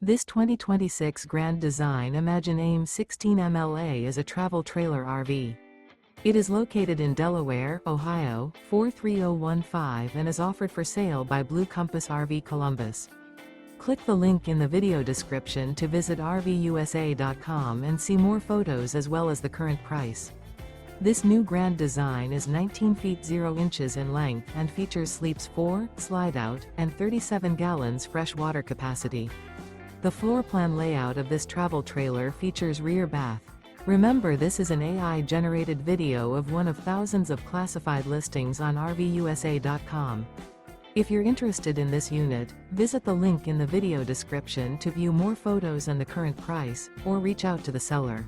This 2026 Grand Design Imagine AIM 16MLA is a travel trailer RV. It is located in Delaware, Ohio, 43015 and is offered for sale by Blue Compass RV Columbus. Click the link in the video description to visit RVUSA.com and see more photos as well as the current price. This new Grand Design is 19 feet 0 inches in length and features sleeps 4, slide-out, and 37 gallons fresh water capacity. The floor plan layout of this travel trailer features rear bath. Remember, this is an AI-generated video of one of thousands of classified listings on RVUSA.com. If you're interested in this unit, visit the link in the video description to view more photos and the current price, or reach out to the seller.